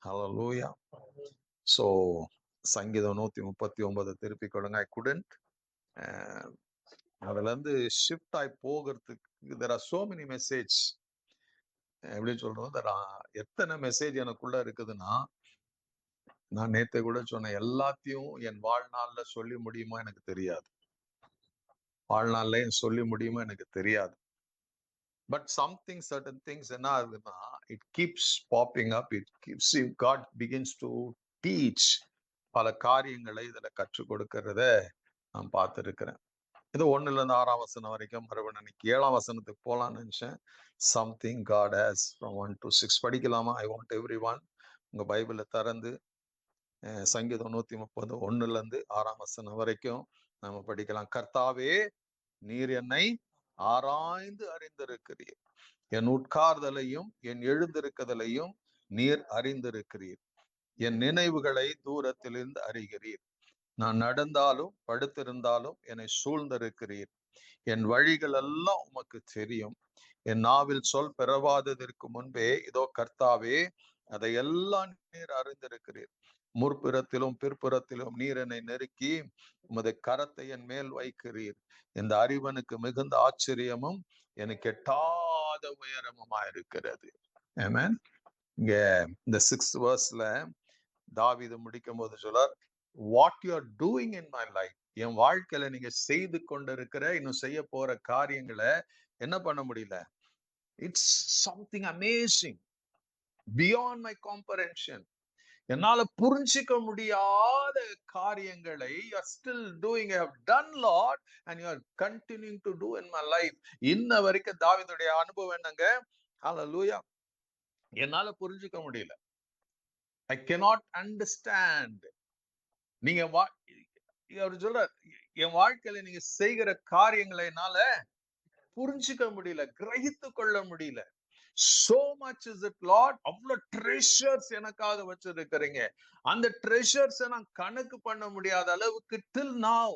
Hallelujah. So சங்கீதம் 139 திருப்பி கொடுங்க. I couldn't. அதுல இருந்து ஷிஃப்ட் ஆகி போகிறதுக்கு there are so many message. எப்படி சொல்றது, எத்தனை மெசேஜ் எனக்குள்ள இருக்குதுன்னா, நான் நேத்தை கூட சொன்னேன், எல்லாத்தையும் என் வாழ்நாள்ல சொல்லி முடியுமா எனக்கு தெரியாது. வாழ்நாள்ல சொல்லி முடியுமா எனக்கு தெரியாது. பட் சம்திங் சர்டன் திங்ஸ் என்ன ஆகுதுன்னா, it keeps popping up. It keeps God begins to teach. பல காரியங்களை இதுல கற்றுக் கொடுக்கறத நான் பார்த்திருக்கிறேன். இது 1ல இருந்து 6ஆம் வசனம் வரைக்கும். மறுபடியும் இன்னைக்கு 7ஆம் வசனத்துக்கு போலான்னு நினைச்சேன். Something God has from 1 to 6 படிக்கலாமா? ஐ வாண்ட் எவ்ரி ஒன் உங்க பைபிளை திறந்து சங்கீதம் 130 1ல இருந்து 6ஆம் வசனம் வரைக்கும் நம்ம படிக்கலாம். கர்த்தாவே, நீர் என்னை ஆராய்ந்து அறிந்திருக்கிறீர், என் உட்கார்தலையும் என் எழுந்திருக்குதலையும் நீர் அறிந்திருக்கிறீர், என் நினைவுகளை தூரத்திலிருந்து அறிகிறீர். நான் நடந்தாலும் படுத்திருந்தாலும் என்னை சூழ்ந்திருக்கிறீர். என் வழிகள் எல்லாம் உமக்கு தெரியும். என் நாவில் சொல் பிறவாததற்கு முன்பே இதோ கர்த்தாவே, அதையெல்லாம் நீர் அறிந்திருக்கிறீர். முற்புறத்திலும் பிற்புறத்திலும் நீர் என்னை நெருக்கி உமது கரத்தை என் மேல் வைக்கிறீர். இந்த அறிவனுக்கு மிகுந்த ஆச்சரியமும் எனக்கு எட்டாத உயரமுமாயிருக்கிறது. ஆமென். இங்க இந்த 6th verseல தாவீது முடிக்கும் போது சொல்றார், what you are doing in my life, என் வாழ்க்கையில நீங்க செய்து கொண்டிருக்கிற இன்னும் செய்ய போற காரியங்களை என்ன பண்ண முடியல. It's something amazing beyond my comprehension. என்னால புரிஞ்சிக்க முடியாத காரியங்களை you are still doing. I have done Lord and you are continuing to do in my life. இன்ன வரைக்கும் தாவீதுடைய அனுபவம் என்னங்க? ஹல்லேலூயா. என்னால புரிஞ்சிக்க முடியல. I cannot understand. நீங்க அவர் சொல்றார், என் வாழ்க்கையில நீங்க செய்கிற காரியங்களை என்னால புரிஞ்சிக்க முடியல, கிரகித்து கொள்ள முடியல. so much is it Lord. அவ்வளவு ட்ரெஷர்ஸ் எனக்காக வச்சிருக்கிறீங்க. அந்த ட்ரெஷர்ஸ் நான் கணக்கு பண்ண முடியாத அளவுக்கு till now.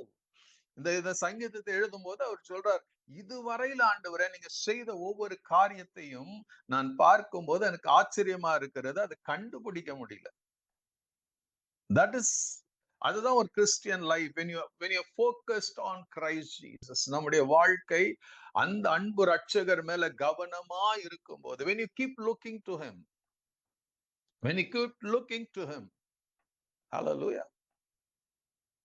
இந்த சங்கீதத்தை எழுதும் போது அவர் சொல்றார், இதுவரையில ஆண்டவரே நீங்க செய்த ஒவ்வொரு காரியத்தையும் நான் பார்க்கும் போது எனக்கு ஆச்சரியமா இருக்கிறது, அதை கண்டுபிடிக்க முடியல. தட் இஸ், அதுதான் ஒரு Christian life. when you focused on Christ Jesus. நம்முடைய வாழ்க்கை அந்த அன்பு ரட்சகர் மேல கவனமா இருக்கும் போது, when you keep looking to him, hallelujah,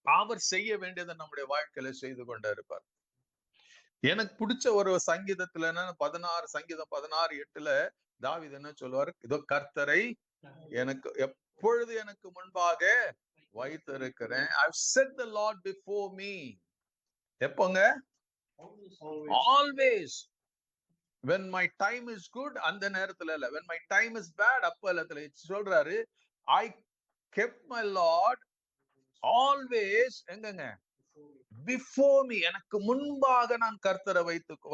அவர் செய்ய வேண்டியதை நம்முடைய வாழ்க்கையில செய்து கொண்டே இருப்பார். எனக்கு பிடிச்ச ஒரு சங்கீதத்துல என்ன, 16:8 தாவீது என்ன சொல்லுவார், இதோ கர்த்தரை எனக்கு எப்பொழுது எனக்கு முன்பாக வைத்திருக்கிறேன். I've set the Lord before me. எப்போங்க? Always. When my time is good, அந்த நேரத்துல இல்ல. When my time is bad, அப்ப இல்ல. சொல்றாரு, I kept my Lord always எங்கங்க? Before me. எனக்கு முன்பாக நான் கர்த்தரை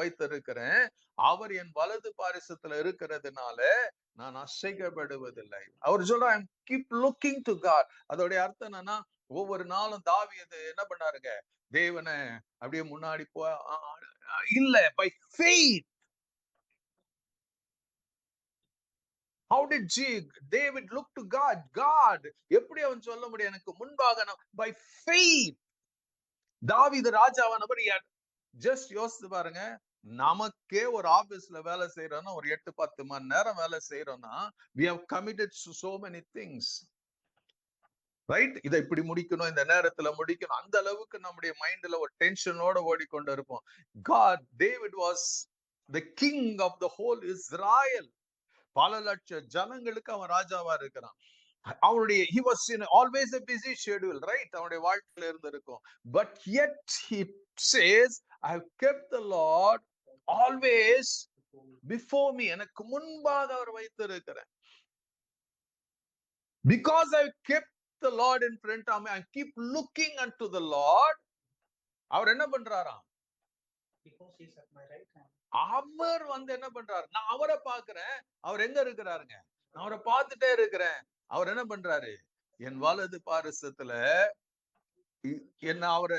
வைத்திருக்கிறேன். அவர் என் வலது பாரிசத்துல இருக்கிறதுனால நான் அசைக்கப்படுவதில்லை. அவர் சொல்றார், I keep looking to God. அதோட அர்த்தம் என்னன்னா, ஒவ்வொரு நாளும் தாவீது என்ன பண்ணாருங்க? தேவனை அப்படியே முன்னாடி இல்ல, by faith. How did David look to God? God எப்படி அவன் சொல்ல முடியும் எனக்கு முன்பாக? by faith. தாவீது ராஜாவானவர் ஜஸ்ட் யோசித்து பாருங்க, நமக்கே ஒரு ஆபீஸ்ல வேலை செய்யறோம்னா, ஒரு 8-10 மணி நேரம் வேலை செய்யறோம்னா, we have committed so many things, right? இதை இப்படி முடிக்கணும், இந்த நேரத்துல முடிக்கணும், அந்த அளவுக்கு நம்முடைய மைண்ட்ல ஒரு டென்ஷனோட ஓடிக்கொண்டு இருப்போம். David was the king of the whole Israel. பல லட்சம் ஜனங்களுக்கு அவன் ராஜாவா இருக்கிறான். அவருடைய he was in always a busy schedule, right? அவருடைய வாழ்க்கையில இருந்திருக்கும். But yet he says, I have kept the Lord always before me. எனக்கு முன்பாக அவர் வைத்திருக்கிறேன். Because I kept the Lord in front of me, I keep looking unto the Lord. அவர் என்ன பண்றாராம்? Because he is at my right hand. அவர் என்ன பண்றாரு? நான் அவரை பார்க்கிறேன். அவர் எங்க இருக்கிறாருங்க? நான் அவரை பார்த்துட்டே இருக்கிறேன். அவர் என்ன பண்றாரு? என் வலது பாரிசத்துல என்ன அவர்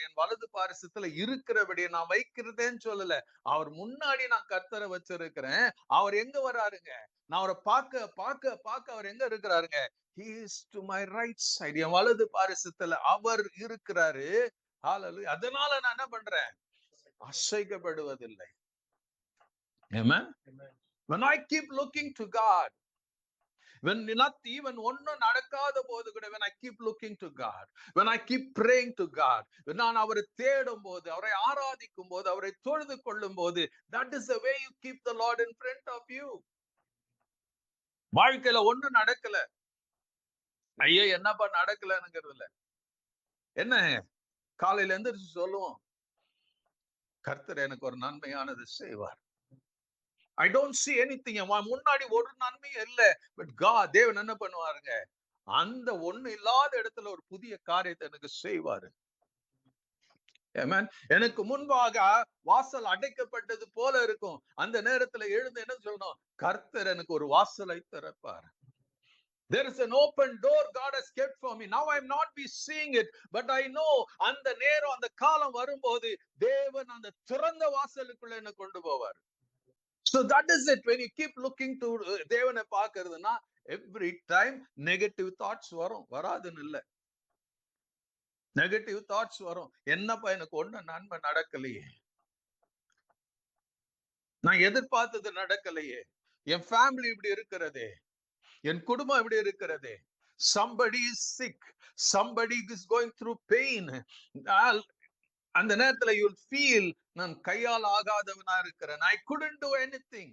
என் வலது பாரிசத்துல இருக்கிறபடி நான் வைக்கிறதேன்னு சொல்லல. அவர் முன்னாடி நான் கர்த்தரை வச்சிருக்கிறேன். அவர் எங்க வர்றாருங்க? நான் அவரை பார்க்க பார்க்க பார்க்க அவர் எங்க இருக்கிறாருங்க? He is to my right side. என் வலது பாரிசத்துல அவர் இருக்கிறாரு. ஹalleluya. அதனால நான் என்ன பண்றேன்? அசைக்கப்படுவதில்லை. Amen. When I keep looking to God, when ஒன்னும் நடக்காத போது கூட, when I keep looking to God, when I keep praying to God, நான் அவரை தேடும் போது, அவரை ஆராதிக்கும் போது, அவரை தொழுது கொள்ளும் போது, that is the way you keep the Lord in front of you. வாழ்க்கையில ஒன்னும் நடக்கல, ஐயோ என்னப்பா நடக்கலங்கிறது இல்ல. என்ன காலையில எந்திரிச்சு சொல்லுவோம், கர்த்தர் எனக்கு ஒரு நன்மையானது செய்வார். I don't see anything. முன்னாடி ஒரு நன்மையும் இல்ல. பட் God, தேவன் என்ன பண்ணுவாருங்க? அந்த ஒண்ணு இல்லாத இடத்துல ஒரு புதிய காரியத்தை எனக்கு செய்வாரு. Amen. எனக்கு முன்பாக வாசல் அடைக்கப்பட்டது போல இருக்கும். அந்த நேரத்துல எழுந்து என்ன சொல்லணும்? கர்த்தர் எனக்கு ஒரு வாசலை திறப்பார். There is an open door God has kept for me. Now I'm not be seeing it, but I know அந்த நேரம், அந்த காலம் வரும்போது தேவன் அந்த திறந்த வாசலுக்குள்ள என்ன கொண்டு போவார். So that is it. When you keep looking to தேவனை பார்க்கிறதுனா, every time negative thoughts வரும். வராதுன்னு இல்ல. நெகட்டிவ் தாட்ஸ் வரும். என்னப்பா எனக்கு ஒண்ணு நன்மை நடக்கலையே, நான் எதிர்பார்த்தது நடக்கலையே, என் ஃபேமிலி இப்படி இருக்கிறதே, என் குடும்பம் இப்படி இருக்கிறதே, somebody is sick, somebody is going through pain. அந்த நேரத்துல you will feel, நான் கையால் ஆகாதவனா இருக்கிறேன். I couldn't do anything.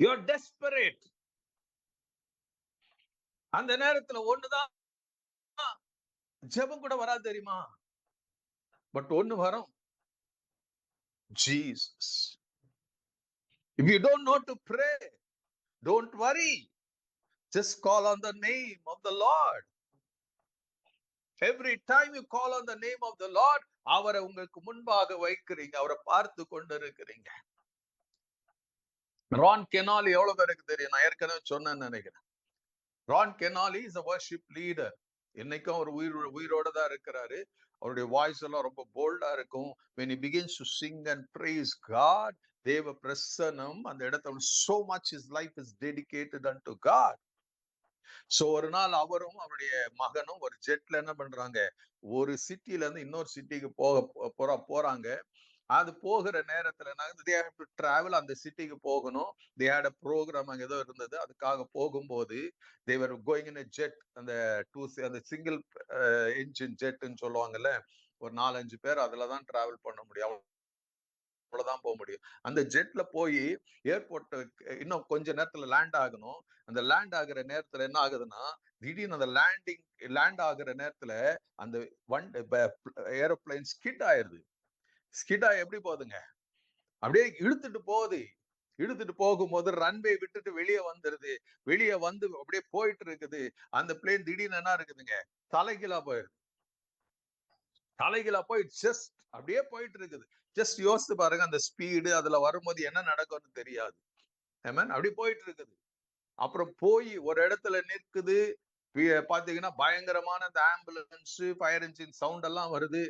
You are desperate. அந்த நேரத்துல ஒண்ணுதான் ஜெபம் கூட வராது தெரியுமா? பட் ஒண்ணு வரும், Jesus. If you don't know to pray, don't worry. Just call on the name of the Lord. Every time you call on the name of the Lord, அவரை உங்களுக்கு முன்பாக வைக்கிறீங்க, அவரை பார்த்து கொண்டு இருக்கிறீங்க. ரான் கெனாலி எவ்வளவு பேருக்கு தெரியும்? நான் ஏற்கனவே சொன்னேன்னு நினைக்கிறேன். Ron Kenoly is a worship leader. என்னைக்கும் அவர் உயிரோட தான் இருக்கிறாரு. அவருடைய வாய்ஸ் எல்லாம் ரொம்ப போல்டா இருக்கும். when he begins to sing and praise God, தேவ பிரசன்னம் அந்த இடத்துல, so much his life is dedicated unto God. So ஒரு நாள் அவரும் அவருடைய மகனும் ஒரு ஜெட்ல என்ன பண்றாங்க, ஒரு சிட்டில இருந்து இன்னொரு சிட்டிக்கு போறாங்க. அது போகிற நேரத்துல they have to travel, அந்த சிட்டிக்கு போகணும். they had a program அங்க ஏதோ இருந்தது, அதுக்காக போகும்போது they were going in a jet, அந்த அந்த சிங்கிள் என்ஜின் ஜெட்னு சொல்லுவாங்கல்ல, ஒரு 4-5 பேர் அதுலதான் டிராவல் பண்ண முடியும், அவ்வளவுதான் போக முடியும். அந்த ஜெட்ல போய் ஏர்போர்ட் இன்னும் கொஞ்ச நேரத்துல லேண்ட் ஆகணும். அந்த லேண்ட் ஆகுற நேரத்துல என்ன ஆகுதுன்னா, திடீர்னு அந்த லேண்ட் ஆகுற நேரத்துல அந்த ஏரோப்ளைன் ஸ்கிட் ஆயிருது. ஸ்கிட் ஆகி எப்படி போகுதுங்க, அப்படியே இழுத்துட்டு போகும்போது ரன்வே விட்டுட்டு வெளியே வந்துருது. வெளியே வந்து அப்படியே போயிட்டு இருக்குது. அந்த பிளேன் திடீர்னு என்ன இருக்குதுங்க, தலைகீழா போய் ஜஸ்ட் அப்படியே போயிட்டு இருக்குது. ஜஸ்ட் யோசித்து பாருங்க, அந்த ஸ்பீடு அதுல வரும்போது என்ன நடக்கும்னு தெரியாது. அப்படி போயிட்டு இருக்குது. அப்புறம் போய் ஒரு இடத்துல நிற்குது. பாத்தீங்கன்னா பயங்கரமான அந்த ஆம்புலன்ஸ், ஃபயர் இன்ஜின் சவுண்ட் எல்லாம் வருது.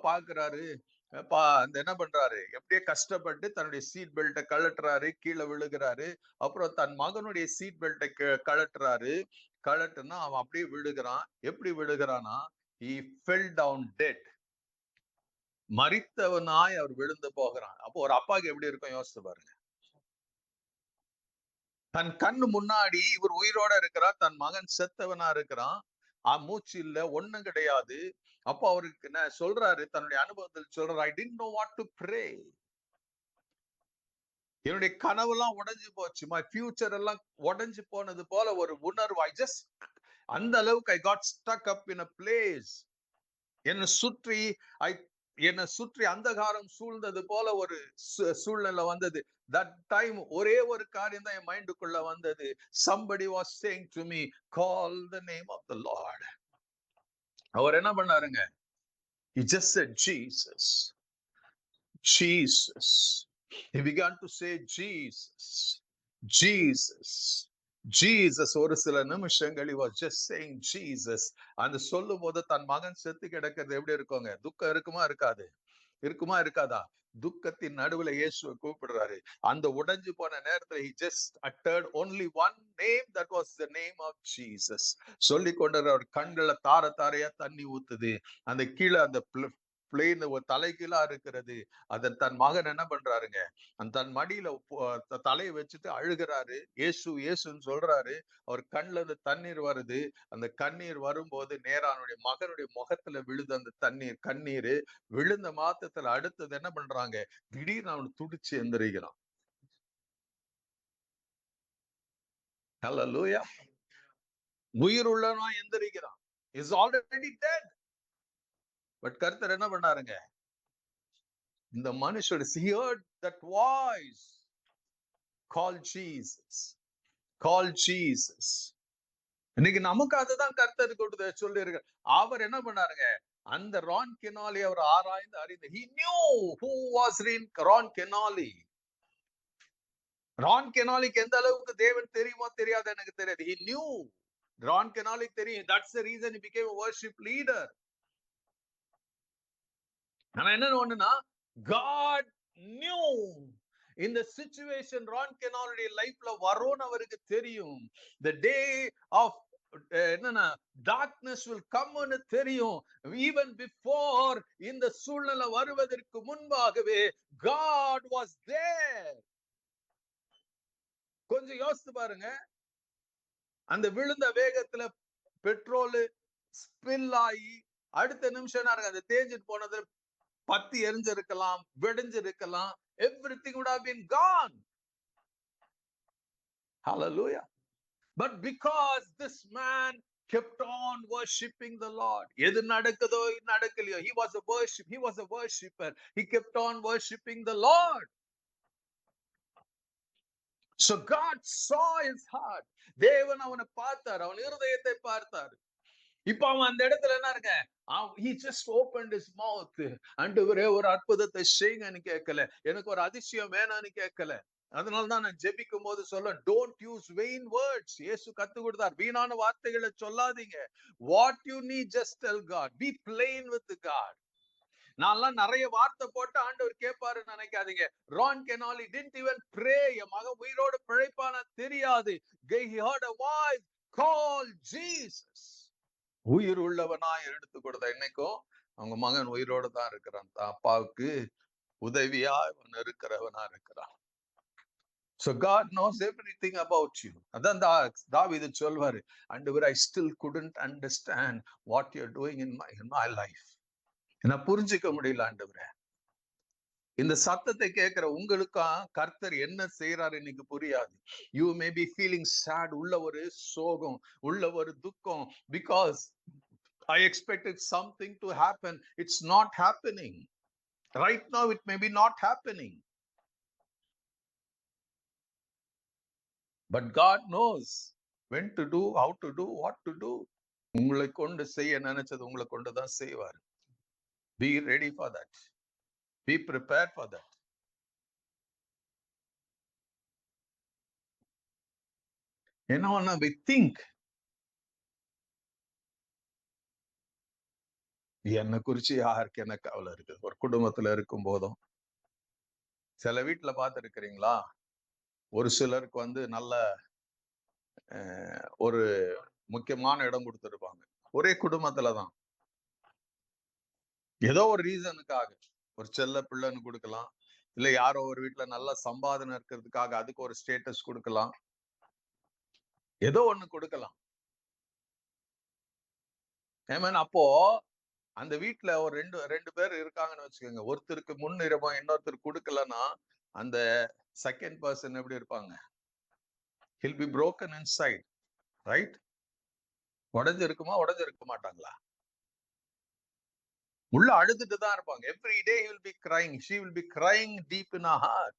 பாக்குறாரு, அந்த என்ன பண்றாரு, எப்படியே கஷ்டப்பட்டு தன்னுடைய சீட் பெல்ட்டை கழட்டுறாரு, கீழே விழுகிறாரு. அப்புறம் தன் மகனுடைய சீட் பெல்ட்டை கழட்டுனா அவன் அப்படியே விழுகிறான். எப்படி விழுகிறானா, he fell down dead. மரித்தவனாய் அவர் விழுந்து போகிறான். அப்போ ஒரு அப்பாவுக்கு எப்படி இருக்கும் யோசிச்சு பாருங்க. தன் கண்ணு முன்னாடி இவர் உயிரோட இருக்கிறார், தன் மகன் செத்தவனா இருக்கிறான், மூச்சு இல்ல, ஒண்ணும் கிடையாது. அப்போ அவருக்கு என்ன சொல்றாரு, தன்னுடைய அனுபவத்தில் சொல்றாரு, I didn't know what to pray. என்னுடைய கனவெல்லாம் உடைஞ்சு போச்சு, my future எல்லாம் உடைஞ்சு போனது போல ஒரு உணர்வு. அந்த அளவுக்கு I got stuck up in a place. என்னை சுற்றி அந்தகாரம் சூழ்ந்தது போல ஒரு சூழ்நிலை வந்தது. that time ஒரே ஒரு காரியம் தான் என் மைண்டுக்குள்ள வந்தது. somebody was saying to me, call the name of the Lord. அவர் என்ன பண்ணாருங்க, he just said Jesus. He began to say Jesus. ஒரு சில நிமிஷங்கள் he was just saying Jesus. அந்த சொல்லும் போது தன் மகன் செத்து கிடக்கிறது எப்படி இருக்குங்க, துக்கம் இருக்குமா இருக்காது? இருக்குமா இருக்காதா? துக்கத்தின் நடுவுல இயேசுவை கூப்பிடுறாரு. அந்த உடைஞ்சு போன நேரத்துல he just uttered only one name, that was the name of Jesus. சொல்லி கொண்டு அவர் கண்களை தார தாரையா தண்ணி ஊத்துது. அந்த கீழே அந்த பிளேன் ஒரு தலைகீழா இருக்கிறது. அதன் தன் மகன் என்ன பண்றாருங்க, அந்த தன் மடியில தலையை வச்சுட்டு அழுகிறாரு. இயேசு இயேசுன்னு சொல்றாரு. அவர் கண்ணுல இருந்து தண்ணீர் வருது. அந்த கண்ணீர் வரும்போது நேரா அவனுடைய மகனுடைய முகத்துல விழுது. அந்த கண்ணீர் விழுந்த மாத்தத்துல அடுத்தது என்ன பண்றாங்க, திடீர்னு அவன் துடிச்சு எந்திரிக்கிறான். ஹல்லேலூயா. உயிர் உள்ளவனா எந்திரிக்கிறான். Is already dead. பட் கர்த்தர் என்ன பண்ணாருங்க, இந்த மனுஷன் he heard that voice, call Jesus, call Jesus. இன்னைக்கு நமக்கு அதுதான் கர்த்தர் கொடுத்து சொல்லி இருக்கு. அவர் என்ன பண்ணாருங்க, அந்த ரான் கெனாலி அவர் ஆராய்ந்து அறிந்து he knew who was Ron Kenoly. Ron கெனாலிக்கு எந்த அளவுக்கு தேவன் தெரியுமோ தெரியாது எனக்கு தெரியாது. he knew, ரான் கெனாலிக்கு தெரியும். that's the reason he became a worship leader. ஆனா என்ன ஒண்ணுனா, God knew இந்த சிச்சுவேஷன் ரான் கெனாலுடைய லைஃப்ல வரும்னு அவருக்கு தெரியும். the day of என்னன்னா darkness will come னு தெரியும். even before இந்த சூழ்நிலை வருவதற்கு முன்பாகவே God was there. கொஞ்சம் யோசித்து பாருங்க. அந்த விழுந்த வேகத்துல பெட்ரோல் ஸ்பில் ஆகி அடுத்த நிமிஷம் என்ன, அந்த தேஞ்சிட்டு போனது பத்தி எரிஞ்சிருக்கலாம், வெடிஞ்சிருக்கலாம். everything would have been gone. Hallelujah. But because this man kept on worshiping the Lord, எது நடக்குதோ நடக்கலையோ, he was a worshipper. He kept on worshiping the Lord. So God saw his heart. தேவன் அவனை பார்த்தார், அவன் இருதயத்தை பார்த்தார். இப்ப அவன் அந்த இடத்துல என்ன இருக்க, he just opened his mouth. ஆண்டவரே ஒரு அற்புதத்தை செய்யுங்கன்னு கேட்கல, எனக்கு ஒரு அதிசயம் வேணான்னு கேட்கல. அதனாலதான் நான் ஜெபிக்கும் போது சொல்ல, don't use vain words. இயேசு கத்து கொடுத்தார், வீணான வார்த்தைகளை சொல்லாதீங்க. what you need, just tell God. be plain with God. நான்லாம் நிறைய வார்த்தை போட்டு ஆண்டவர் கேட்பாரு நினைக்காதீங்க. Ron Kenoly didn't even pray. என் மகன் உயிரோடு பிழைப்பான தெரியாது. he heard a voice, call Jesus. உயிர் உள்ளவனாய் எடுத்து கொடுத்த இன்னைக்கும் அவங்க மகன் உயிரோடு தான் இருக்கிறான். அப்பாவுக்கு உதவியா அவன் இருக்கிறவனா இருக்கிறான். So God knows everything about you. அதான் தாவீது சொல்வாரு, ஆண்டவரே, I still couldn't understand what you're doing in my life. என்ன புரிஞ்சுக்க முடியல ஆண்டவரே. இந்த சத்தத்தை கேட்கிற உங்களுக்கா கர்த்தர் என்ன செய்யறாரு இன்னைக்கு புரியாது. You may be feeling chat, உள்ள ஒரு சோகம், உள்ள ஒரு துக்கம். Because I expected something to happen. It's not happening. Right now it may be not happening. But God knows when to do, how to do, what to do. உங்களை கொண்டு செய்ய நினைச்சது உங்களை கொண்டு தான் செய்வார். Be ready for that. Be prepared for that. என்ன we think, என்னை குறிச்சு யாருக்கு என்ன கவலை இருக்குது. ஒரு குடும்பத்துல இருக்கும் போதும், சில வீட்டுல பார்த்து இருக்கிறீங்களா, ஒரு சிலருக்கு நல்ல ஒரு முக்கியமான இடம் கொடுத்துருப்பாங்க. ஒரே குடும்பத்துலதான் ஏதோ ஒரு ரீசனுக்காக ஒரு செல்ல பிள்ளைன்னு கொடுக்கலாம், இல்ல யாரோ ஒரு வீட்டுல நல்ல சம்பாதனை இருக்கிறதுக்காக அதுக்கு ஒரு ஸ்டேட்டஸ் கொடுக்கலாம், ஏதோ ஒண்ணு கொடுக்கலாம். அப்போ அந்த வீட்டுல ஒரு ரெண்டு பேர் இருக்காங்கன்னு வச்சுக்கோங்க. ஒருத்தருக்கு முன்னிறமோ இன்னொருத்தர் கொடுக்கலன்னா அந்த செகண்ட் பர்சன் எப்படி இருப்பாங்க? he'll be broken inside, right? உடைஞ்சிருக்க மாட்டாங்களா? உள்ள அழுதுட்டு தான் இருப்பாங்க. every day he will be crying, she will be crying deep in her heart.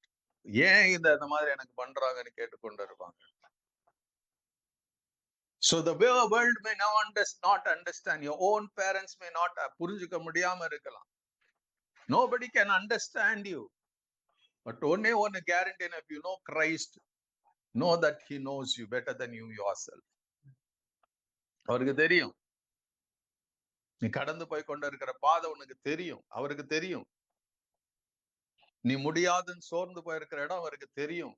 ஏன் இந்த மாதிரி எனக்கு பண்றாங்கன்னு கேட்டுக்கொண்டு இருப்பாங்க. So the world may not understand. Your own parents may not புரிஞ்சுக்க முடியாம இருக்கலாம். Nobody can understand you. But only one guarantee, if you know Christ, know that he knows you better than you yourself. அவருக்கு தெரியும், நீ கடந்து போய் கொண்டு இருக்கிற பாதை உனக்கு தெரியும், அவருக்கு தெரியும். நீ முடியாதுன்னு சோர்ந்து போயிருக்கிற இடம் அவருக்கு தெரியும்.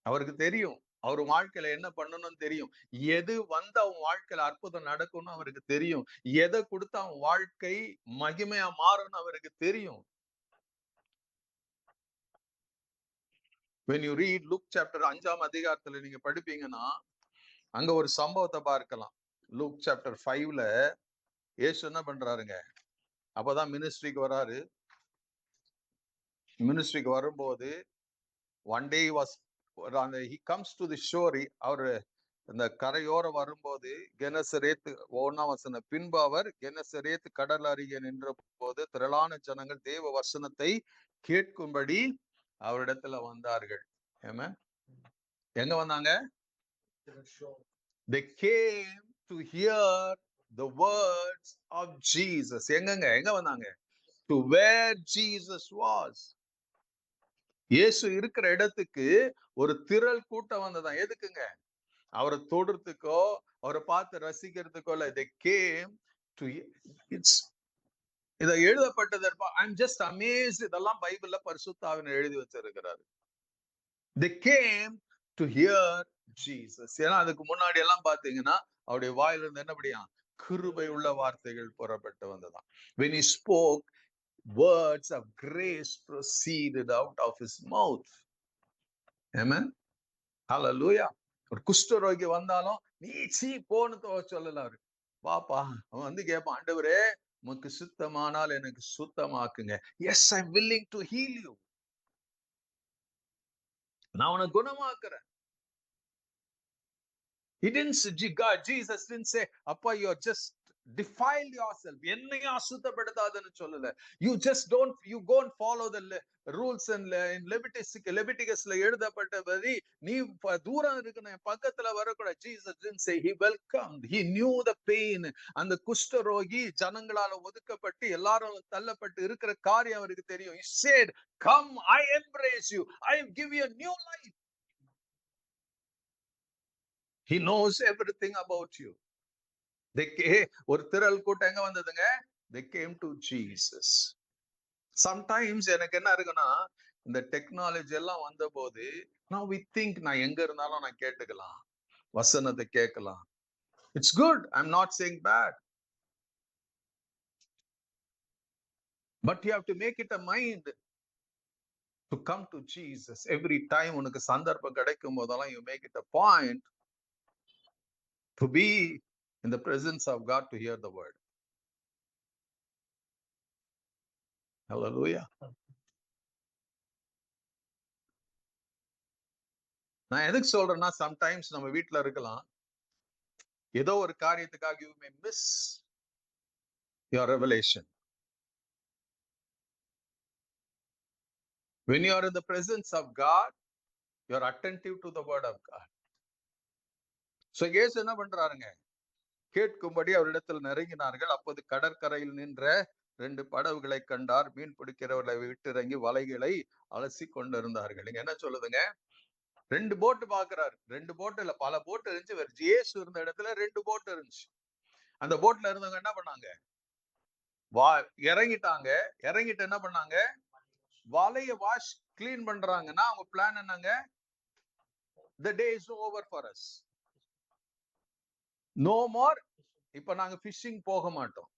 அவருக்கு தெரியும். அவர் வாழ்க்கையில என்ன பண்ணணும்னு தெரியும். எது வந்து அவன் வாழ்க்கையில அற்புதம் நடக்கும்னு அவருக்கு தெரியும். எதை கொடுத்து அவன் வாழ்க்கை மகிமையா மாறும்னு அவருக்கு தெரியும். when you read Luke chapter 5ஆம் அதிகாரத்துல நீங்க படிப்பீங்கன்னா அங்க ஒரு சம்பவத்தை பார்க்கலாம். Luke chapter 5ல இயேசு என்ன பண்றாருங்க, அப்பதான் மினிஸ்ட்ரிக்கு வராரு. மினிஸ்ட்ரிக்கு வரும்போது one day he comes to the shore. அவரு இந்த கரையோரம் வரும்போது கெனசரேத்து 1ஆம் வசனம், பின்பு அவர் கெனசரேத்து கடல் அருகே நின்ற போது திரளான ஜனங்கள் தேவ வசனத்தை கேட்கும்படி அவரிடத்துல வந்தார்கள். எங்க வந்தாங்க? They came to hear the words of Jesus. எங்க வந்தாங்க? To where Jesus was. இயேசு இருக்கிற இடத்துக்கு ஒரு திரள் கூட்டம் வந்ததான். எதுக்குங்க? அவரை தொடுறதுக்கோ அவரை பார்த்து ரசிக்கிறதுக்கோ இல்ல. They came to இத எழுதப்பட்டது. I'm just amazed. இதெல்லாம் பைபிள்ல பரிசுத்த ஆவியானவர் எழுதி வச்சிருக்கிறாரு. They came to hear Jesus. ஏன்னா அதுக்கு முன்னாடி எல்லாம் பாத்தீங்கன்னா அவருடைய வாயிலிருந்து என்னபடியா கிருபை உள்ள வார்த்தைகள் புறப்பட்டு வந்ததாம். When he spoke, words of grace proceeded out of his mouth. Amen. Hallelujah. ஒரு குஷ்டரோகி வந்தாலும் நீ போன்னு சொல்லல. அவரு வாப்பா, அவன் வந்து கேட்பான், ஆண்டவரே உமக்கு சுத்தமானால் எனக்கு சுத்தமாக்குங்க. Yes, I am willing to heal you. நான் உன்னை குணமாக்குறேன். He didn't say, God, Jesus didn't say, Appa, you're just defile yourself. என்னையும் அசுத்தப்படுத்தாதுன்னு சொல்லல. You just don't, you go and follow the rules and in Leviticusல எழுதப்பட்டபடி நீ தூரம் இருக்கணும், பக்கத்துல வரக்கூடாது. Jesus didn't say, he welcomed, he knew the pain. அந்த குஷ்டரோகி ஜனங்களால ஒதுக்கப்பட்டு எல்லாரும் தள்ளப்பட்டு இருக்கிற காரியம் அவருக்கு தெரியும். He said, come, I embrace you, I give you a new life. He knows everything about you. ஒரு திரள் கூட்டம் எங்க வந்ததுங்க? They came to Jesus. Sometimes எனக்கு என்ன இருக்குன்னா, இந்த டெக்னாலஜி எல்லாம் வந்த போது now we think நான் எங்க இருந்தாலும் நான் கேட்டுக்கலாம், வசனத்தை கேட்கலாம். It's good. I'm not saying bad. But you have to make it a mind to come to Jesus every time. உனக்கு சந்தர்ப்பம் கிடைக்கும் போதெல்லாம் you make it a point to be in the presence of God to hear the word. Hallelujah. நான் எதுக்கு சொல்றேன்னா, sometimes நம்ம வீட்டுல இருக்கலாம், ஏதோ ஒரு காரியத்துக்காக you may miss your revelation. When you are in the presence of God, you are attentive to the word of God. So இயேசு என்ன பண்றாருங்க, கேட்கும்படி அவரிடத்தில் நெருங்கினார்கள். அப்போது கடற்கரையில் நின்ற 2 படகுகளை கண்டார். மீன் பிடிக்கிறவர்களை விட்டு இறங்கி வலைகளை அலசி கொண்டிருந்தார்கள். இங்க என்ன சொல்லுதுங்க, 2 போட்டு பாக்குறாரு. 2 போட்டு இல்ல, பல போட்டு இருந்துச்சு. இயேசு இருந்த இடத்துல 2 போட்டு இருந்துச்சு. அந்த போட்ல இருந்தவங்க என்ன பண்ணாங்க, இறங்கிட்டாங்க. இறங்கிட்டு என்ன பண்ணாங்க, வலைய வாஷ் கிளீன் பண்றாங்கன்னா அவங்க பிளான் என்னங்க, the day is over for us, no more. இப்ப நாங்க ஃபிஷிங் போக மாட்டோம்.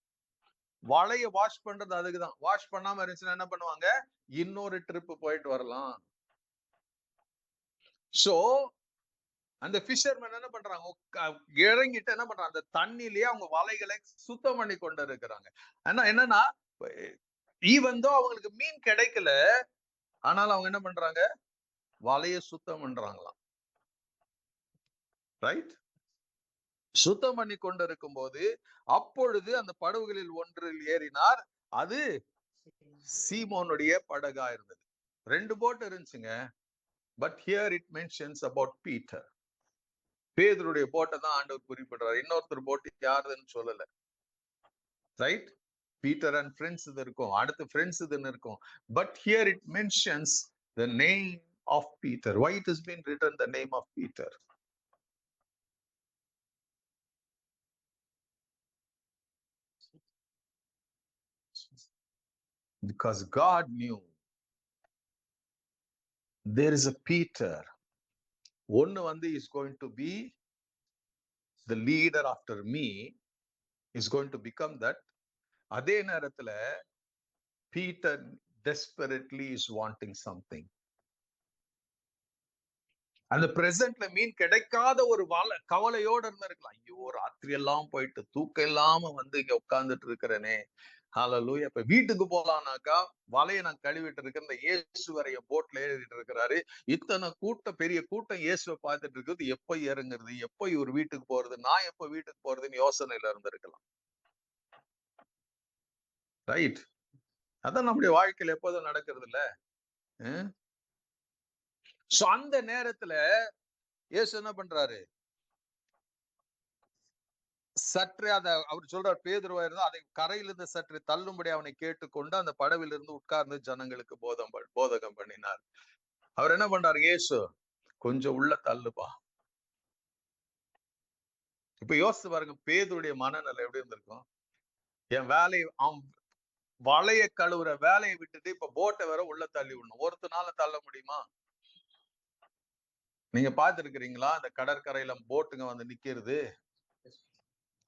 வலைய வாஷ் பண்றது அதுக்குதான். வாஷ் பண்ணாம இருந்துச்சுன்னா என்ன பண்ணுவாங்க, இன்னொரு ட்ரிப் போயிட்டு வரலாம். சோ அந்த ஃபிஷர்மேன் என்ன பண்றாங்க, இறங்கிட்டு என்ன பண்றாங்க, அந்த தண்ணிலேயே அவங்க வலைகளை சுத்தம் பண்ணி கொண்டு இருக்கிறாங்க. ஆனா என்னன்னா, ஈவன் தோ அவங்களுக்கு மீன் கிடைக்கல, ஆனாலும் அவங்க என்ன பண்றாங்க, வலைய சுத்தம் பண்றாங்களாம். ரைட்? சுத்தம் பண்ணி கொண்டிருக்கும் போது அப்பொழுது அந்த படகுகளில் ஒன்றில் ஏறினார். அது சீமோனுடைய படகா இருந்தது. 2 போட் இருந்துச்சுங்க. But here it mentions about Peter. பேதுருடைய போட்டை தான் ஆண்டவர் குறிப்பிடுறார். இன்னொருத்தர் போட்டு யாருன்னு சொல்லல. ரைட்? பீட்டர் அண்ட் ஃப்ரெண்ட்ஸ் இது இருக்கும், அடுத்து ஃப்ரெண்ட்ஸ் இதுன்னு இருக்கும். But here it mentions the name of Peter. Why it has been written the name of Peter? Because God knew there is a Peter. ஒன்னு வந்து is going to be the leader after me, is going to become that. அதே நேரத்துல Peter desperately is wanting something. அந்த பிரசன்ட்ல மீன் கிடைக்காத ஒரு கவலையோட இருந்திருக்கலாம். ஐயோ, ராத்திரி எல்லாம் போயிட்டு தூக்கம் இல்லாம வந்து இங்க உட்கார்ந்துட்டு இருக்கிறேனே. ஹalleluya. இப்ப வீட்டுக்கு போலாம்னாக்கா வலையை நான் கழுவிட்டு இருக்கேன். இந்த இயேசுவரைய போட்ல ஏறிட்டு இருக்கிறாரு. இத்தனை கூட்டம், பெரிய கூட்டம் இயேசுவை பார்த்துட்டு இருக்குது. எப்ப இறங்குறது, எப்ப இவர் வீட்டுக்கு போறது, நான் எப்ப வீட்டுக்கு போறதுன்னு யோசனையில இருந்திருக்கலாம். ரைட். அதான் நம்முடைய வாழ்க்கையில எப்போதும் நடக்கிறது இல்ல. சோ அந்த நேரத்துல இயேசு என்ன பண்றாரு, சற்றே அவர் சொல்றார், பேதுருவா இருந்தா அதை கரையிலிருந்து சற்று தள்ளும்படி அவனை கேட்டுக்கொண்டு அந்த படவிலிருந்து உட்கார்ந்து ஜனங்களுக்கு போதகம் பண்ணினார். அவர் என்ன பண்றாரு, இயேசு கொஞ்சம் உள்ள தள்ளுப்பா. இப்ப யோசிச்சு பாருங்க, பேதுருடைய மனநிலை எப்படி இருந்திருக்கும். என் வேலையை, அவன் வலைய கழுவுற வேலையை விட்டுட்டு இப்ப போட்டை வேற உள்ள தள்ளி விடணும். ஒருத்தனால தள்ள முடியுமா? நீங்க பாத்துருக்கிறீங்களா அந்த கடற்கரையில போட்டுங்க வந்து நிக்கிறது?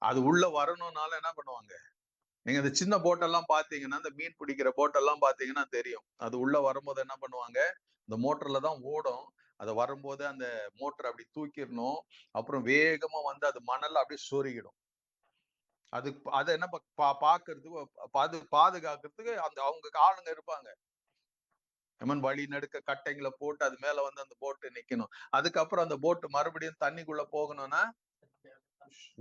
அது உள்ள வரணும்னால என்ன பண்ணுவாங்க, நீங்க அந்த சின்ன போட்டெல்லாம் பாத்தீங்கன்னா, இந்த மீன் பிடிக்கிற போட்டெல்லாம் பாத்தீங்கன்னா தெரியும். அது உள்ள வரும்போது என்ன பண்ணுவாங்க, இந்த மோட்டர்ல தான் ஓடும். அது வரும்போது அந்த மோட்டர் அப்படி தூக்கிடணும். அப்புறம் வேகமா வந்து அது மணல்ல அப்படியே சொருகிடும். அதை என்ன பாக்குறதுக்கு, பாதுகாக்கிறதுக்கு அந்த அவங்க ஆளுங்க இருப்பாங்க. வழி நடுக்க கட்டைங்களை போட்டு அது மேல வந்து அந்த போட்டு நிக்கணும். அதுக்கப்புறம் அந்த போட்டு மறுபடியும் தண்ணிக்குள்ள போகணும்னா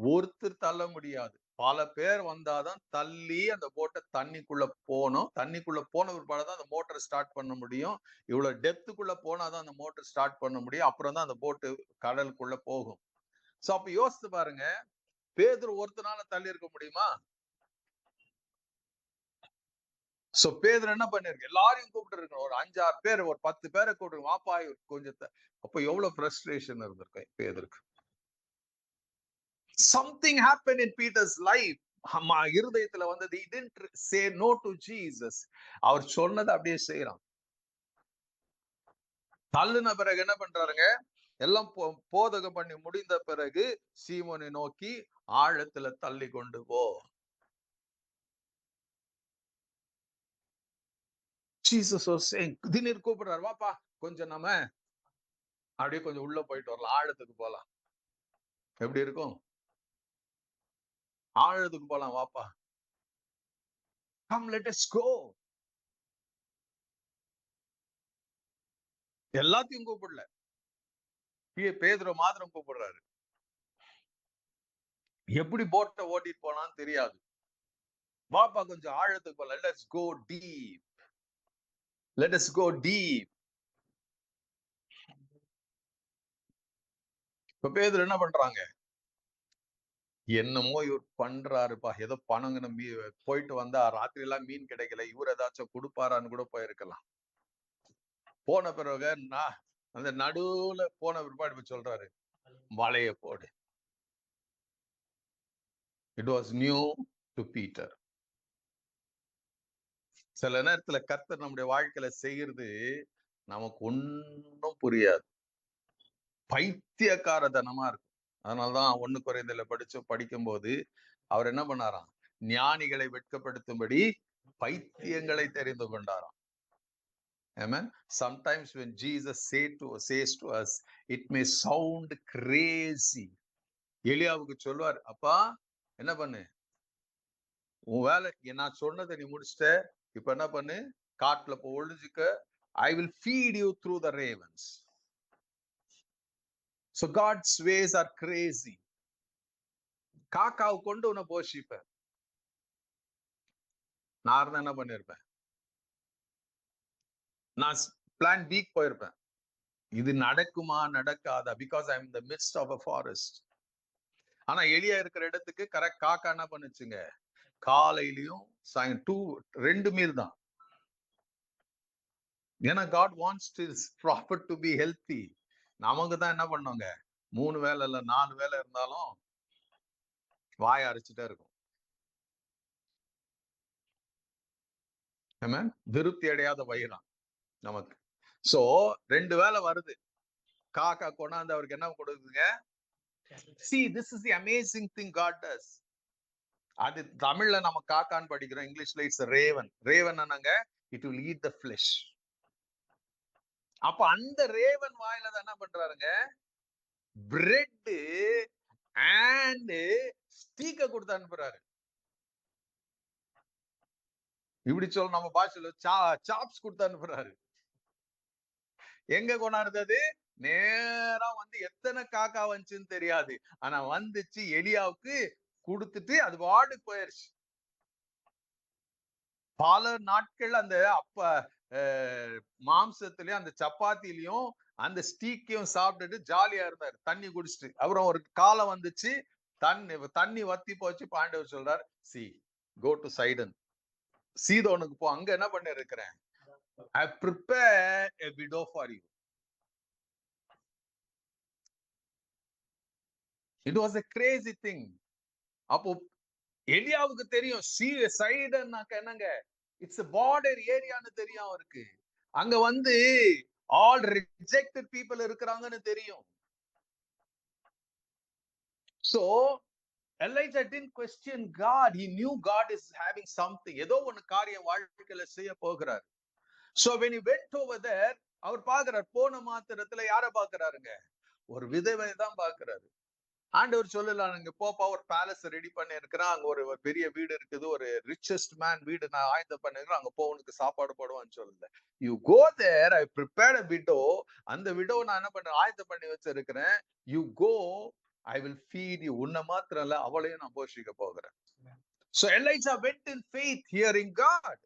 ஒருத்தர் தள்ள முடியாது. பல பேர் வந்தாதான் தள்ளி அந்த போட்டை தண்ணிக்குள்ள போகணும். தண்ணிக்குள்ள போன பிற்பாடுதான் அந்த மோட்டர் ஸ்டார்ட் பண்ண முடியும். இவ்வளவு டெப்த்துக்குள்ள போனாதான் அந்த மோட்டர் ஸ்டார்ட் பண்ண முடியும். அப்புறம் தான் அந்த போட்டு கடலுக்குள்ள போகும். சோ அப்ப யோசித்து பாருங்க, பேதுரு ஒருத்தனால தள்ளி இருக்க முடியுமா? சோ பேதுரு என்ன பண்ணிருக்கு, எல்லாரையும் கூப்பிட்டு இருக்கு. ஒரு 5-6 பேர், ஒரு 10 பேரை கூப்பிட்டு, வாப்பா கொஞ்சம். அப்ப எவ்வளவு ஃப்ரஸ்ட்ரேஷன் இருந்திருக்கு பேதுருக்கு. Something happened in Peter's life. இருதயத்துல வந்து he didn't say no to Jesus. அவர் சொன்னதை அப்படியே செய்யறான். தள்ளுன பிறகு என்ன பண்றாருங்க, எல்லாம் போதகம் பண்ணி முடிந்த பிறகு சீமோனை நோக்கி ஆழத்துல தள்ளி கொண்டு போ. ஜீசஸ் was saying, திடீர் கூப்பிடுறாரு, வாப்பா கொஞ்சம் நம்ம அப்படியே கொஞ்சம் உள்ள போயிட்டு வரலாம், ஆழத்துக்கு போலாம். எப்படி இருக்கும்? ஆழத்துக்கு போலாம், வாப்பா, come let us go. எல்லாத்தையும் கூப்பிடல, பேதுரு மாத்திரம் கூப்பிடுறாரு. எப்படி போட்டை ஓட்டிட்டு போனான்னு தெரியாது. வாப்பா கொஞ்சம் ஆழத்துக்கு போலாம், let us go deep, let us go deep. இப்ப பேதுரு என்ன பண்றாங்க, என்னமோ இவர் பண்றாருப்பா, ஏதோ பணம் போயிட்டு வந்தா ராத்திரி எல்லாம் மீன் கிடைக்கல, இவர் ஏதாச்சும் கொடுப்பாரான்னு கூட போயிருக்கலாம். போன பிறகு அந்த நடுவுல போன பிற்பாடு சொல்றாரு, வலைய போடு. It was new to Peter. சில நேரத்துல கர்த்தர் நம்முடைய வாழ்க்கையில செய்யறது நமக்கு ஒன்னும் புரியாது, பைத்தியக்காரத்தனமா இருக்கும். அதனாலதான் 1 கொரிந்தியர்ல படிக்கும் போது அவர் என்ன பண்ணாராம், ஞானிகளை வெட்கப்படுத்தும்படி பைத்தியங்களை தெரிந்து கொண்டாராம். Amen. Sometimes when Jesus says to us, it may sound crazy. எலியாவுக்கு சொல்வார், அப்பா என்ன பண்ணு, உன் வேலை நான் சொன்னதை நீ முடிச்சிட்ட, இப்ப என்ன பண்ணு, காட்டுல போ ஒளிஞ்சுக்க, I will feed you through the ravens. So God's ways are crazy. காக்காவை கொண்டு உன்னை போஷிப்பேன். நான் இருந்தா என்ன பண்ணிருப்பேன், நான் பிளான் பி போயிருப்பேன். இது நடக்குமா நடக்காதா, because I am the midst of a forest. ஆனா எலியா இருக்கிற இடத்துக்கு கரெக்ட் காக்கா என்ன பண்ணுச்சுங்க, காலையிலயும் 2 மீல் தான். ஏன்னா God wants his prophet to be healthy. நமக்கு தான் என்ன பண்ணுங்க, 3 வேலை இல்ல 4 வேலை இருந்தாலும் வாய அரைச்சிட்டே இருக்கும். ஆமென். திருப்தி அடையாத வயிறாம் நமக்கு. சோ 2 வேளை வருது. காக்கா கொண்டாந்து அவருக்கு என்ன கொடுக்குதுங்க? See, this is the amazing thing God does. அது தமிழ்ல நம்ம காக்கான்னு படிக்கிறோம். இங்கிலீஷ்ல இட்ஸ் ரேவன். ரேவன் என்னங்க? It will eat the flesh. அப்ப அந்த ரேவன் வாயில தான் என்ன பண்றாருங்க? பிரெட் அண்ட் ஸ்டீக்க கொடுத்து அனுப்புறாரு. இப்படி சொல்ல நம்ம பாஷையில சாப்ஸ் கொடுத்து அனுப்புறாரு. எங்க கொண்டாடுறது? நேரா வந்து எத்தனை காக்கா வந்துச்சுன்னு தெரியாது. ஆனா வந்துச்சு, எலியாவுக்கு கொடுத்துட்டு அது பாட்டுக்கு போயிருச்சு. பல நாட்கள் அந்த மாம்சத்திலயும் அந்த சப்பாத்திலையும் அந்த ஸ்டீக்கையும் சாப்பிட்டுட்டு ஜாலியா இருந்தாரு, தண்ணி குடிச்சிட்டு. அப்புறம் ஒரு காலம் வந்துச்சு, தண்ணி வத்தி போச்சு. பாண்டவர் சொல்றாரு, சி கோ டு சைடன், சீதோனுக்கு போ, அங்க என்ன பண்ணி இருக்கிறேன்? I prepare a widow for you. It was a crazy thing. அப்போ எலியாவுக்கு தெரியும், சைடுன்னாக்க என்னங்க? இட்ஸ் பார்டர் ஏரியான்னு தெரியும் அவருக்கு. அங்க வந்து ஆல் ரிஜெக்டட் பீப்புள் இருக்கிறாங்கன்னு தெரியும். So Elijah didn't question God. He knew God is having something. ஏதோ ஒன்னு காரியம் வாழ்க்கையில செய்ய போகிறார். So when he went over there, அவர் பாக்குறார், போன மாத்திரத்துல யார பாக்குறாருங்க? ஒரு விதவை தான் பாக்குறாரு. ஆண்டவர் சொல்லலாம்ங்க, போப்பா ஒரு பேலஸ் ரெடி பண்ணி இருக்கிறான், அங்க ஒரு பெரிய வீடு இருக்குது, ஒரு ரிச்சஸ்ட் மேன் வீடு நான் ஆயத்தம் பண்ணிருக்கிறேன், அங்க போ உனக்கு சாப்பாடு போடுவான்னு சொல்லல. You go there, I prepared a widow. அந்த விடோ நான் என்ன பண்றேன்? ஆயத்தம் பண்ணி வச்சிருக்கிறேன். You go, I will feed you. உன்னை மாத்திரம் இல்ல, அவளையும் நான் போஷிக்க போகிறேன். So Elijah went in faith, hearing God.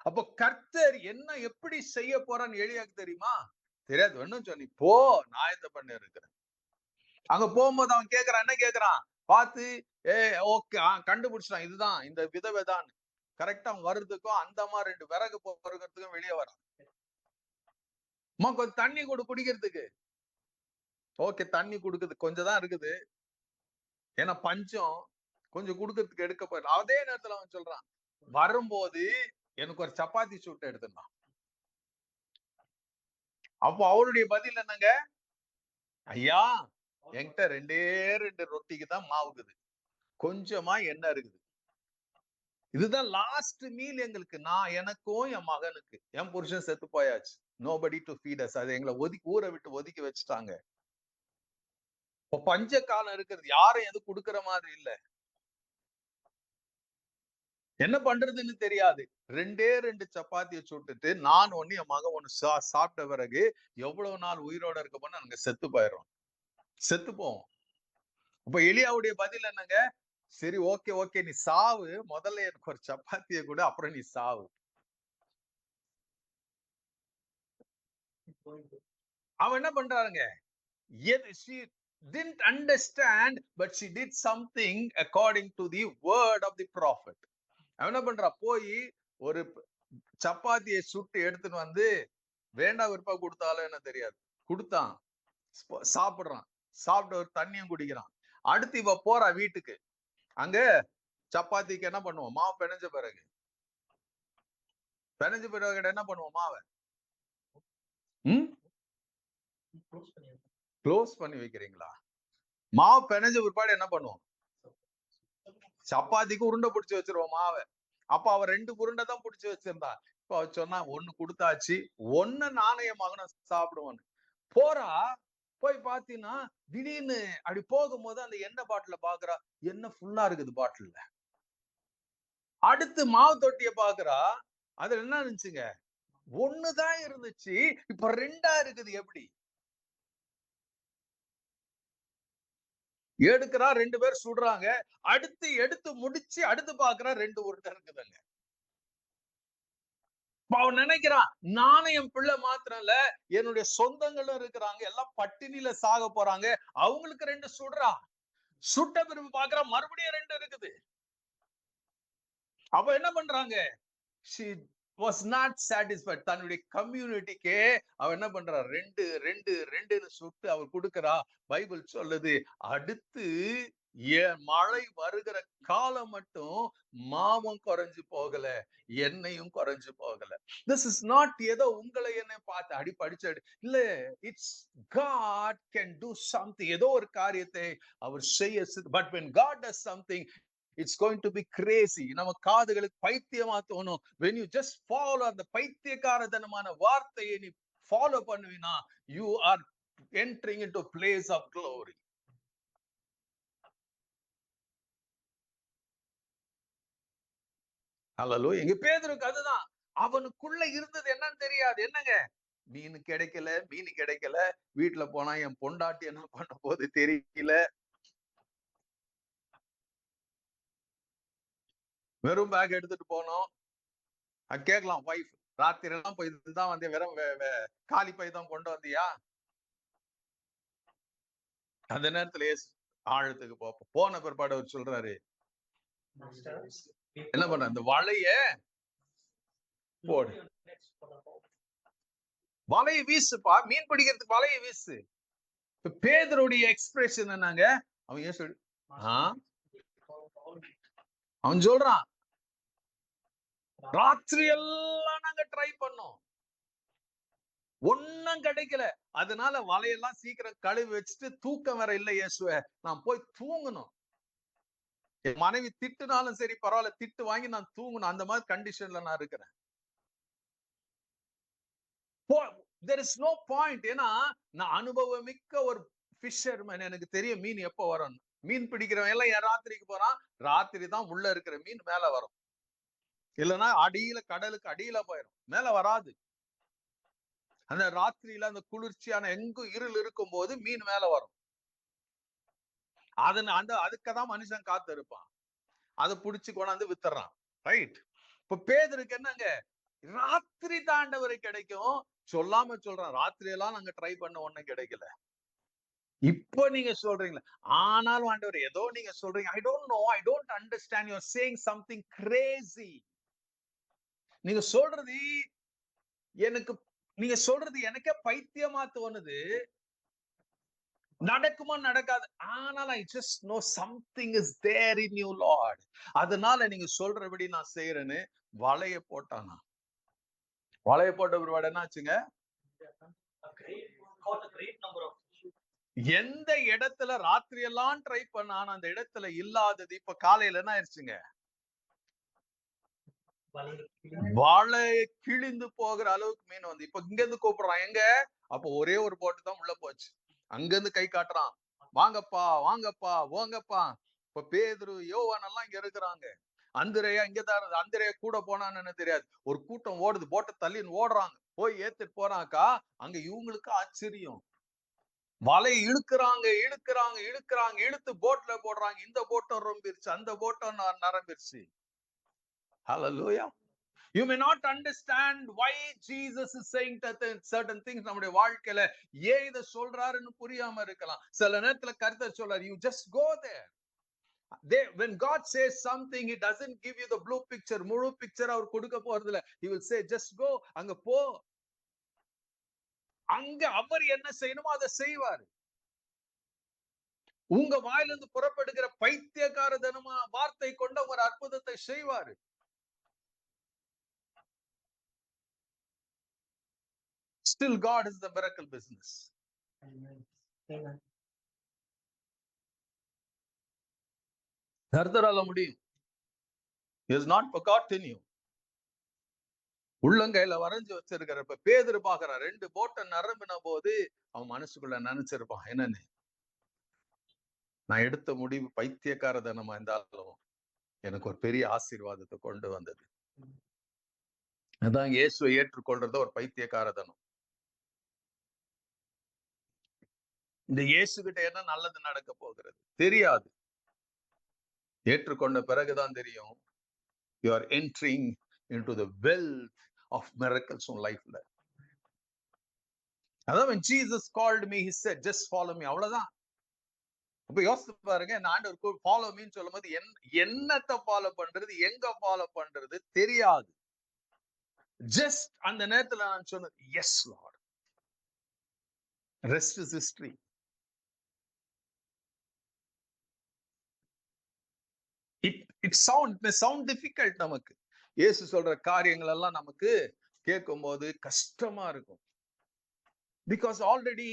அப்போ கர்த்தர் என்ன எப்படி செய்ய போறான்னு எலியாக்கு தெரியுமா? தெரியாது. ஒன்னும் சொல்லி போ, நான் ஆயத்தம் பண்ணி இருக்கிறேன். அங்க போகும்போது அவன் கேக்குறான், என்ன கேக்குறான்? பார்த்து ஓகே கண்டுபிடிச்சான், இதுதான் இந்த விதவை தான். கரெக்டா அவன் வர்றதுக்கும் அந்த மாதிரி 2 விறகு பொறுக்கிறதுக்கும் வெளியே வரான். கொஞ்சம் தண்ணி குடிக்கிறதுக்கு. ஓகே, தண்ணி குடுக்குது, கொஞ்சம் தான் இருக்குது. ஏன்னா பஞ்சம், கொஞ்சம் குடுக்கறதுக்கு எடுக்க போயிடும். அதே நேரத்துல அவன் சொல்றான், வரும்போது எனக்கு ஒரு சப்பாத்தி சுட்டு எடுத்துனான். அப்போ அவருடைய பதில் என்னங்க? ஐயா, என்கிட்ட 2 ரொட்டிக்கு தான் மாவுக்குது, கொஞ்சமா எண்ணெய் இருக்குது. இதுதான் லாஸ்ட் மீல் எங்களுக்கு. நான் எனக்கும் என் மகனுக்கு. என் புருஷன் செத்து போயாச்சு. Nobody to feed us. அது எங்களை ஊரை விட்டு ஒதுக்கி வச்சுட்டாங்க. இப்ப பஞ்ச காலம் இருக்கிறது, யாரும் எது கொடுக்கிற மாதிரி இல்ல. என்ன பண்றதுன்னு தெரியாது. 2 சப்பாத்தியை சுட்டுட்டு நான் ஒண்ணு, என் மகன் ஒண்ணு சாப்பிட்ட பிறகு எவ்வளவு நாள் உயிரோட இருக்க போனா நாங்க செத்து போயிடுறோம், செத்து போவோம். அப்ப எலியாவுடைய பதில் என்னங்க? சரி, ஓகே நீ சாவு, முதல்ல எனக்கு ஒரு சப்பாத்தியை கூட, அப்புறம் நீ சாவு. அவன் என்ன பண்றாருங்க? She didn't understand, but she did something according to the word of the prophet. அவன் என்ன பண்றா? போய் ஒரு சப்பாத்தியை சுட்டு எடுத்துட்டு வந்து, வேண்டாம் விருப்பா கொடுத்தாலும் என்ன தெரியாது, கொடுத்தான். சாப்பிடுறான், சாப்பிட்டு ஒரு தண்ணியும் குடிக்கிறான். அடுத்து இவ போறா வீட்டுக்கு. அங்க சப்பாத்திக்கு என்ன பண்ணுவோம்? மாவு பிணைஞ்ச பிறகு என்ன பண்ணுவோம்? மாவை க்ளோஸ் பண்ணி வைக்கிறீங்களா? மாவு பிணைஞ்ச பிற்பாடு என்ன பண்ணுவோம்? சப்பாத்திக்கு உருண்டை பிடிச்சு வச்சிருவோம் மாவை. அப்ப அவ 2 உருண்டை தான் பிடிச்சு வச்சிருந்தா. இப்ப அவ சொன்னா, 1 கொடுத்தாச்சு, 1 நாணய மகனை சாப்பிடுவான்னு போறா. போய் பாத்தீங்கன்னா திடீர்னு அப்படி போகும்போது அந்த எண்ணெய் பாட்டில பாக்குறா, எண்ணெய் ஃபுல்லா இருக்குது பாட்டில்ல. அடுத்து மாவு தொட்டிய பாக்குறா, அதுல என்ன இருந்துச்சுங்க? 1 தான் இருந்துச்சு, இப்ப 2ஆ இருக்குது. எப்படி? எடுக்கிறா, 2 பேர் சுடுறாங்க. அடுத்து எடுத்து முடிச்சு அடுத்து பாக்குறா, 2 உருண்டை இருக்குதுங்க. அவன் நினைக்கிறான், நானும் என் பிள்ளை மாத்திரம் இல்ல, என்னுடைய சொந்தங்களும் இருக்கிறாங்க, எல்லாம் பட்டினியில சாக போறாங்க, அவங்களுக்கு 2 சுடுறா. சுட்ட பிறகு பாக்குறா, மறுபடியும் 2 இருக்குது. அப்ப என்ன பண்றாங்க? She was not satisfied. தன்னுடைய கம்யூனிட்டிக்கே அவன் என்ன பண்றா, ரெண்டுன்னு சுட்டு அவர் கொடுக்கிறா. பைபிள் சொல்லுது, அடுத்து மழை வருகிற காலம் மட்டும் மாவும் குறைஞ்சு போகல, எண்ணெயும் குறைஞ்சு போகல. திஸ் இஸ் நாட் ஏதோ உங்களை என்ன பார்த்து படிச்ச இல்ல, it's God can do something. ஏதோ ஒரு காரியத்தை அவர் செய்ய. But when God does something, it's going to be crazy. நம்ம காதுகளுக்கு பைத்தியமா தோணும். when you just follow அந்த பைத்தியக்காரத்தனமான வார்த்தையை நீ ஃபாலோ பண்ணுவீனா, you are entering into a place of glory. Hallelujah. எங்க பேதுருக்கு அதுதான், அவனுக்குள்ள இருந்தது என்னன்னு தெரியாது. என்னங்க, மீன் கிடைக்கல, வீட்டுல போனா என் பொண்டாட்டி என்ன பண்ண போது தெரியல, வெறும் பேக் எடுத்துட்டு போனோம். கேட்கலாம் வைஃப், ராத்திரி எல்லாம் போய் இதுதான் வந்து வெறும் காலி பை தான் கொண்டு வந்தியா? அந்த நேரத்துல ஆழத்துக்கு போன பிற்பாடு அவர் சொல்றாரு, என்ன பண்ற, அந்த வலைய போடு, வலையை வீசுப்பா, மீன் பிடிக்கிறதுக்கு வலையை வீசு. பேதுருடைய எக்ஸ்பிரஷன் என்னங்க, அவன் சொல்றான், ராத்திரி எல்லாம் நாங்க ட்ரை பண்ணோம், ஒன்னும் கிடைக்கல, அதனால வலையெல்லாம் சீக்கிரம் கழுவி வச்சுட்டு தூக்கம் வேற இல்லை இயேசுவே, நான் போய் தூங்கணும். என் மனைவி திட்டுனாலும் சரி பரவாயில்ல, திட்டு வாங்கி நான் தூங்கணும், அந்த மாதிரி கண்டிஷன்ல நான் இருக்கிறேன். there is no point. ஏன்னா நான் அனுபவமிக்க ஒரு ஃபிஷர்மேன், எனக்கு தெரியும் மீன் எப்போ வரும். மீன் பிடிக்கிறவன் எல்லாம் என் ராத்திரிக்கு போறான், ராத்திரி தான் உள்ள இருக்கிற மீன் மேல வரும், இல்லைன்னா அடியில கடலுக்கு அடியில போயிடும், மேல வராது. அந்த ராத்திரியில அந்த குளிர்ச்சியான எங்கும் இருள் இருக்கும் போது மீன் மேல வரும். அதுக்குதான் மனுஷன் காத்து இருப்பான், அதை புடிச்சு கொண்டாந்து வித்துறான். ரைட். இப்ப பேதுருக்கு என்னங்க, ராத்திரி தாண்டவரை கிடைக்கும் சொல்லாம சொல்றான், ராத்திரி எல்லாம் நாங்க ட்ரை பண்ண ஒண்ணும் கிடைக்கல. இப்போ நீங்க சொல்றீங்களா, ஆனாலும் ஆண்டவர் ஏதோ நீங்க சொல்றீங்க, I don't know, I don't understand, you are saying something crazy. நீங்க சொல்றது எனக்கே பைத்தியமா தோணுது, நடக்குமா நடக்காது, ஆனால் I just know something is there in you Lord. அதனால நீங்க சொல்றபடி நான் செய்யறேன்னு வலைய போட்டானா. வலைய போட்ட ஒருவாடு என்னாச்சுங்க, எந்த இடத்துல ராத்திரி எல்லாம் ட்ரை பண்ணான் அந்த இடத்துல இல்லாதது இப்ப காலையில என்ன ஆயிடுச்சுங்க, வலை கிழிந்து போகிற அளவுக்கு மீன் வந்து இப்ப இங்க இருந்து கூப்பிடுறான். எங்க, அப்ப ஒரே ஒரு போட்டு தான் உள்ள போச்சு, அங்க இருந்து கை காட்டுறான், வாங்கப்பா வாங்கப்பா வாங்கப்பா. இப்ப பேதுரு யோவான் எல்லாம் இங்க இருக்கிறாங்க, அந்திரேயா இங்கதான், அந்திரேயா கூட போனான்னு தெரியாது, ஒரு கூட்டம் ஓடுது, போட்ட தள்ளின்னு ஓடுறாங்க, போய் ஏத்துட்டு போறாக்கா, அங்க இவங்களுக்கு ஆச்சரியம், வலையை இழுக்கிறாங்க இழுத்து போட்ல போடுறாங்க, இந்த போட்டம் ரொம்பிருச்சு, அந்த போட்டம் நரம்பிருச்சு. Hallelujah. You may not understand why Jesus is saying certain things. நம்முடைய வாழ்க்கையில ஏன் இதை சொல்றாருன்னு புரியாம இருக்கலாம். சில நேரத்துல கர்த்தர் சொல்றாரு, you just go there. When God says something, he doesn't give you the blue picture, முழு picture அவர் கொடுக்க போறது இல்ல. He will say just go, அங்க போ, அங்க அவர் என்ன செய்யணுமோ அதை செய்வார். உங்க வாயிலிருந்து புறப்படுகிற பைத்தியக்காரத்தனமா வார்த்தை கொண்ட ஒரு அற்புதத்தை செய்வாரு. Still God is the miracle business. Amen. கர்த்தரால முடியும். He has not forgotten you. உள்ளங்கையில வரைஞ்சு வச்சிருக்கிற. இப்ப பேதுரு பாக்குறான், 2 போட்டை நிரம்பின போது அவன் மனசுக்குள்ள நினைச்சிருப்பான், என்னன்னு, நான் எடுத்த முடிவு பைத்தியக்காரத்தனமா இருந்தாலும் எனக்கு ஒரு பெரிய ஆசீர்வாதத்தை கொண்டு வந்தது. அதான் இயேசுவை ஏற்றுக்கொள்றது ஒரு பைத்தியக்காரத்தனம். இந்த இயேசு கிட்ட என்ன நல்லது நடக்க போகிறது தெரியாது, ஏற்றுக்கொண்ட பிறகுதான் தெரியும். You are entering into the wealth of miracles in life. அதான் when Jesus called me, he said just follow me. அவ்வளவுதான். அப்ப யோசித்து பாருங்க, நான் ஆண்டவர் ஃபாலோ மீன்னு சொல்லும் போது என்னத்தை ஃபாலோ பண்றது, எங்க ஃபாலோ பண்றது தெரியாது. ஜஸ்ட் அந்த நேரத்துல நான் சொன்னேன், yes Lord, rest is history. It sound difficult. நமக்கு இயேசு சொல்ற காரியங்கள் எல்லாம் நமக்கு கேட்கும் போது கஷ்டமா இருக்கும். Because already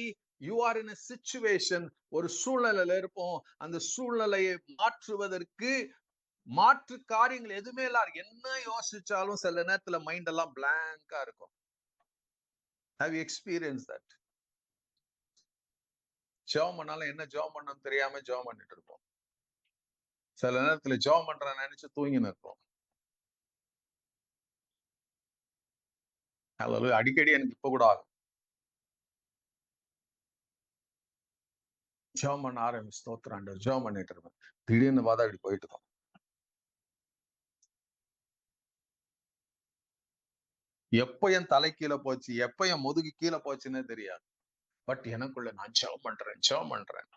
you are in a situation, ஒரு சூழ்நிலையில இருப்போம். அந்த சூழ்நிலையை மாற்றுவதற்கு மாற்று காரியங்கள் எதுவுமே இல்ல. என்ன யோசிச்சாலும் சில நேரத்துல மைண்ட் எல்லாம் பிளாங்கா இருக்கும். Have you experienced that? ஜெபம் பண்ணாலும் என்ன ஜெபம் பண்ணணும் தெரியாம ஜெபம் பண்ணிட்டு இருப்போம். சில நேரத்துல ஜெபம் பண்ற நினைச்சு தூங்கின்னு இருப்போம். அதாவது அடிக்கடி எனக்கு இப்ப கூட ஆகும். ஜெபம் பண்ண ஆரம்பி, ஸ்தோத்திரம் ஜெபம் பண்ணிட்டு இருப்பேன். திடீர்னு பார்த்தா இப்படி போயிட்டு இருக்கும். எப்ப என் தலை கீழே போச்சு, எப்ப என் முதுகு கீழே போச்சுன்னே தெரியாது. பட் எனக்குள்ள நான் ஜெபம் பண்றேன்.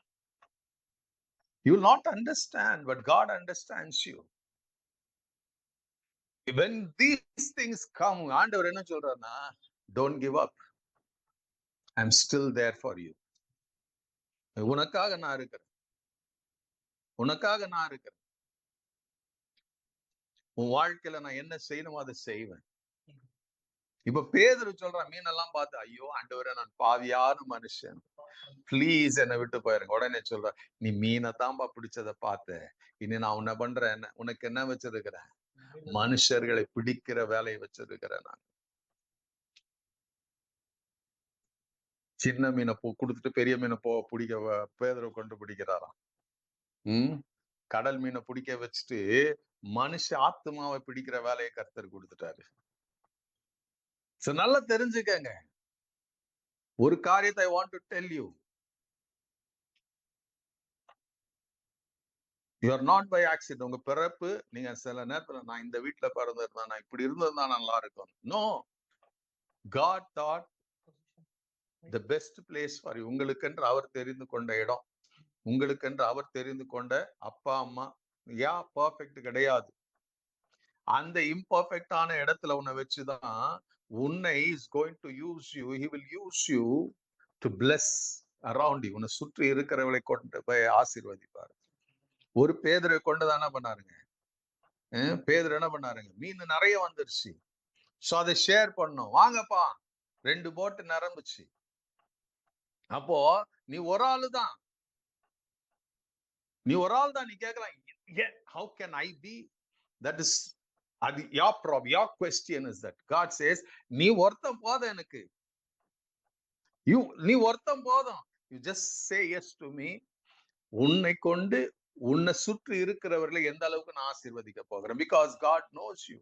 You will not understand, but God understands you. When these things come, ஆண்டவர் என்ன சொல்றாருன்னா, don't give up. I'm still there for you. உனக்காக நான் இருக்கிறேன். உன் வாழ்க்கையில நான் என்ன செய்யணுமோ அதை செய்வேன். இப்ப பேதுரு சொல்றான், மீனெல்லாம் பார்த்து, ஐயோ ஆண்டவரே, நான் பாவியான மனுஷன், பிளீஸ் என்னை விட்டு போயிருங்க. உடனே சொல்ற, நீ மீனை தான்பா பிடிச்சதை பார்த்த, இனி நான் உன்னை பண்றேன், உனக்கு என்ன வச்சிருக்கிறேன், மனுஷர்களை பிடிக்கிற வேலையை வச்சிருக்கிறேன். நான் சின்ன மீனை கொடுத்துட்டு பெரிய மீனை பிடிக்க பேதுரு கொண்டு பிடிக்கிறாராம். கடல் மீனை பிடிக்க வச்சுட்டு மனுஷ ஆத்மாவை பிடிக்கிற வேலையை கர்த்தர் கொடுத்துட்டாரு. நல்லா தெரிஞ்சுக்கங்க. ஒரு காரியத்தை I want to tell you. You are not by accident. உங்க பிறப்பு, நீங்க சில நேரத்துல நான் இந்த வீட்டுல பிறந்திருந்தா, நான் இப்படி இருந்திருந்தா நல்லா இருக்கும். No. God thought the best place for you. உங்களுக்கென்று அவர் தெரிந்து கொண்ட இடம், உங்களுக்கென்று அவர் தெரிந்து கொண்ட அப்பா அம்மா, பர்ஃபெக்ட் கிடையாது. அந்த இம்பர்ஃபெக்டான இடத்துல உன்னை வச்சுதான் உன்னை is going to use you. He will use you to plus around you. உன்னை சுற்றி இருக்கிறவளை கொண்டு போய் ஆசீர்வதிப்பாரு. ஒரு பேதுரை கொண்டுதானே பண்ணாருங்க. பேதுரு என்ன பண்ணாருங்க, மீன் நிறைய வந்துருச்சு. சோ அதை ஷேர் பண்ணோம். வாங்கப்பா, 2 போட்டு நிரம்புச்சு. அப்போ நீ ஒரு ஆளு தான், நீ கேட்கலாம், how can I be? That is your problem. Your question is that God says, நீ ஒருத்தம் போதும் எனக்கு, நீ ஒருத்தம் போதும். You just say yes to me. உன்னை கொண்டு உன்னை சுற்றி இருக்கிறவர்களை எந்த அளவுக்கு நான் ஆசீர்வதிக்க போகிறேன். Because God knows you.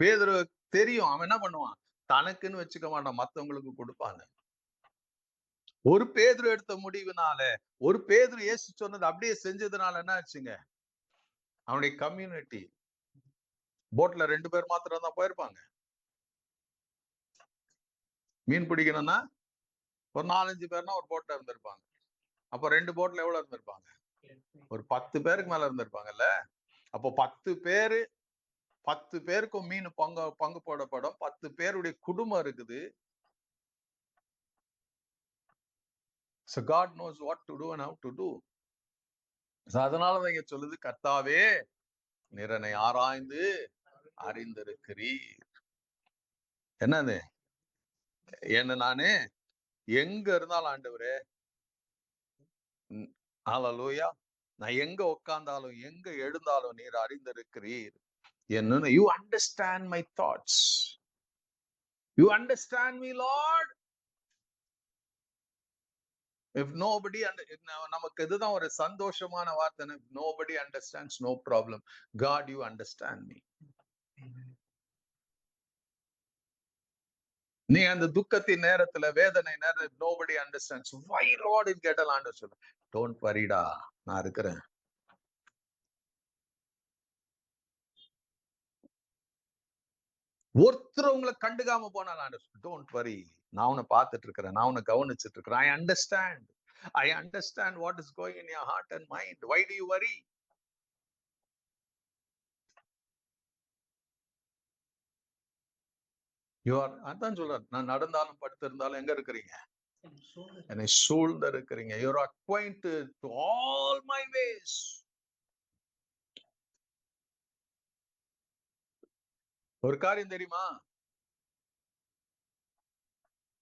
பேதுரு தெரியும், அவன் என்ன பண்ணுவான், தனக்குன்னு வச்சுக்க மாட்டான், மத்தவங்களுக்கு கொடுப்பாங்க. ஒரு பேதுரு எடுத்த முடிவுனால, ஒரு பேதுரு இயேசு சொன்னது அப்படியே செஞ்சதுனால என்ன ஆச்சுங்க, அவனுடைய கம்யூனிட்டி போட்ல 2 பேர் மாத்திரம் தான் போயிருப்பாங்க. மீன் பிடிக்கணும்னா ஒரு 4-5 பேர்னா ஒரு போட்ல இருந்திருப்பாங்க. அப்ப 2 போட்ல எவ்வளவு இருந்திருப்பாங்க, ஒரு 10 பேருக்கு மேல இருந்திருப்பாங்கல்ல. அப்போ 10 பேருக்கும் மீன் பங்கு போடப்படும். 10 பேருடைய குடும்பம் இருக்குது. So God knows what to do and how to do. அதனாலதான் இங்க சொல்லுது, கர்த்தாவே நிறனை ஆராய்ந்து அறிந்திருக்கிறீர். என்னது, என்ன நானு எங்க இருந்தாலும் ஆண்டவரே, ஹல்லேலூயா, நான் எங்க உட்கார்ந்தாலும் எங்க எழுந்தாலும் நீர் அறிந்திருக்கிறீர். என்ன, you understand my thoughts, you understand me Lord. If nobody, நமக்கு இதுதான் ஒரு சந்தோஷமான வார்த்தை. Nobody understands, no problem. God, you understand me. நீ அந்த துக்கத்தின் நேரத்துல, வேதனை நேரத்துல, nobody understands. Why Lord in கேட்டலான்னு சொல்ல, don't worryடா, நான் இருக்கிறேன். ஒருத்தர் உங்களை கண்டுக்காம போனாலும் don't worry, நான் உன்னை பார்த்துட்டு இருக்கிறேன், நான் உன்னை கவனிச்சுட்டு இருக்கிறேன். I understand what is going in your heart and mind. Why do you worry? அதான் சொல்றாரு, நான் நடந்தாலும் படுத்திருந்தாலும் எங்க இருக்கிறீங்க? And so that என்னை சூழ்ந்து இருக்கிறீங்க. You're acquainted to all my ways. ஒரு காரியம் தெரியுமா?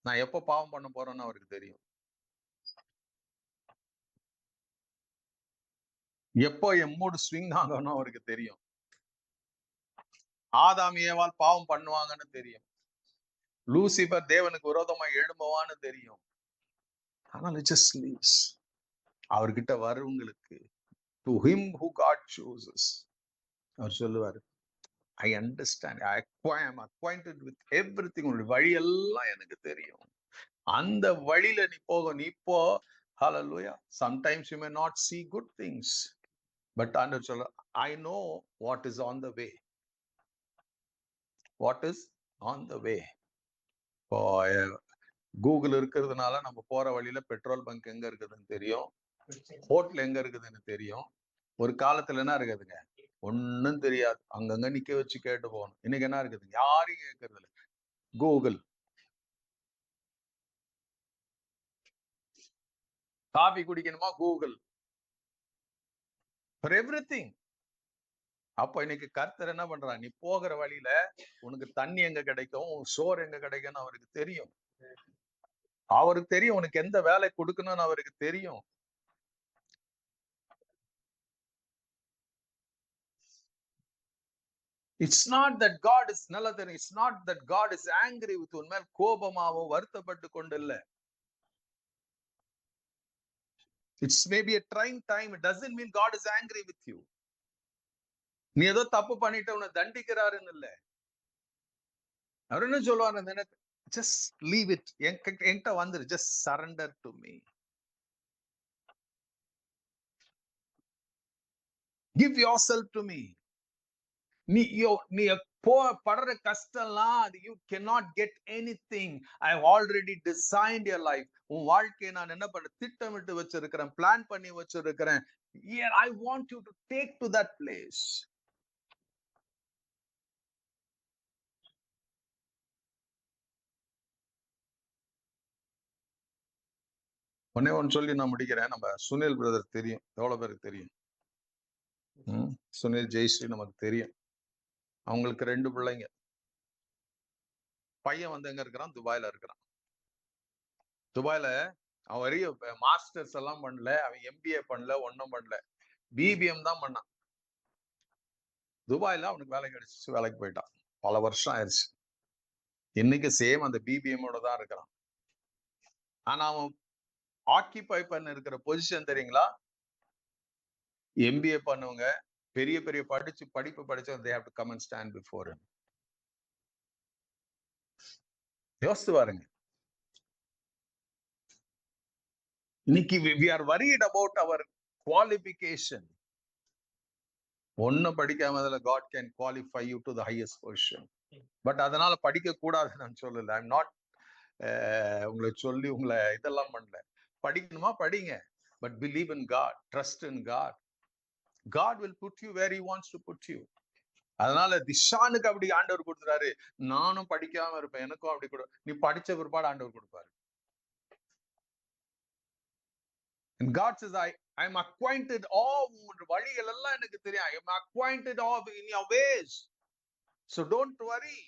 நான் எப்ப பாவம் பண்ண போறேன்னு அவருக்கு தெரியும். எப்போ என் மூடு ஸ்விங் ஆகணும் அவருக்கு தெரியும். ஆதாம் ஏவாள் பாவம் பண்ணுவாங்கன்னு தெரியும். லூசிபர் தேவனுக்கு விரோதமா எழும்புவான்னு தெரியும். ஆனால் just leaves. அவர்கிட்ட வரவங்களுக்கு to him who God chooses. அவர் சொல்லுவாரு, I understand. I am acquainted with everything. உன்னுடைய வழி எல்லாம் எனக்கு தெரியும். அந்த வழியில நீ போக, நீ போ. Hallelujah. Sometimes you may not see good things, but ஆண்டவர் சொல்ல, I know what is on the way. What is on the way? இப்போ கூகுள் இருக்கிறதுனால நம்ம போற வழியில பெட்ரோல் பங்க் எங்க இருக்குதுன்னு தெரியும், ஹோட்டல் எங்க இருக்குதுன்னு தெரியும். ஒரு காலத்துல என்ன இருக்குதுங்க? ஒன்னும் தெரியாது. அங்கங்க நிக்க வச்சு கேட்டு போகணும். இன்னைக்கு என்ன இருக்குது? யாரையும் கேட்கறது இல்லை. கூகுள். காபி குடிக்கணுமா? கூகுள். For everything. அப்ப இன்னைக்கு கர்த்தர் என்ன பண்றான்? நீ போகிற வழியில உனக்கு தண்ணி எங்க கிடைக்கும், சோறு எங்க கிடைக்கும்னு அவருக்கு தெரியும். அவருக்கு தெரியும் உனக்கு எந்த வேலை கொடுக்கணும்னு அவருக்கு தெரியும். It's not that God is நல்லா தெரியும். It's not that God is angry with உன் மேல் கோபமாவோ வருத்தப்பட்டு கொண்டு இல்ல. It's maybe a trying time. It doesn't mean God is angry with you. நீ ஏதோ தப்பு பண்ணிட்டு உன்னை தண்டிக்கிறாருன்னு இல்ல. அவர் என்ன சொல்லுவாரு? Just leave it. என்கிட்ட வந்துரு. Just surrender to me. Give yourself to me. நீ படுற கஷ்டம்லாம், you cannot get anything. I have already designed your life. உன் வாழ்க்கையை நான் என்ன பண்ண திட்டமிட்டு வச்சிருக்கிறேன், பிளான் பண்ணி வச்சிருக்கிறேன். I want you to take to that place. ஒன்னு சொல்லி நான் முடிக்கிறேன். நம்ம சுனில் பிரதர் தெரியும், எவ்வளவு பேருக்கு தெரியும்? சுனில் ஜெயஸ்ரீ நமக்கு தெரியும். அவங்களுக்கு 2 பிள்ளைங்க. பையன் வந்து எங்க இருக்கிறான்? துபாயில இருக்கிறான். துபாயில அவன் வரைய மாஸ்டர்ஸ் எல்லாம் பண்ணல, அவன் MBA பண்ணல, ஒன்னும் பண்ணல, BBM தான் பண்ணான். துபாயில அவனுக்கு வேலை கிடைச்சிச்சு, வேலைக்கு போயிட்டான். பல வருஷம் ஆயிடுச்சு. இன்னைக்கு சேம் அந்த BBM-ஓட தான் இருக்கிறான். ஆனா அவன் ஆக்கிபை பண்ண இருக்கிற பொசிஷன் தெரியுங்களா? MBA பண்ணுவங்க, பெரிய பெரிய படிப்பு படிச்சவங்க, they have to come and stand before him. யோசித்து பாருங்க. இன்னைக்கு we are worried about our qualification. ஒன்னும் படிக்காம God can qualify you to the highest position. But அதனால படிக்க கூடாதுன்னு நான் சொல்லல. I'm not உங்களை சொல்லி உங்களை இதெல்லாம் பண்ணல. படிக்கணுமா படிங்க, but believe in God, trust in God. God will put you where he wants to put you. அதனால திஷானுக்கு அப்படி ஆண்டவர் கொடுத்துறாரு. நானும் படிக்காம இருப்பேன், எனக்கும் அப்படி கூட. நீ படிச்ச பிற்பாடு ஆண்டவர் கொடுப்பாரு. And God says, I am acquainted all வழிகள் எல்லாம் எனக்கு தெரியும். I am acquainted all in your ways. So don't worry.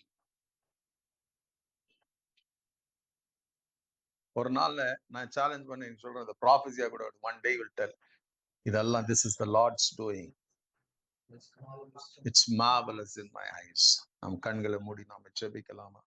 ஒரு நாள்ல நான் சேலஞ்ச் பண்ணி சொல்றேன், the prophecy கூட one day will tell. இதெல்லாம் this is the Lord's doing. It's marvelous in my eyes. நம் கண்களை மூடி நாம ஜெபிக்கலாமா?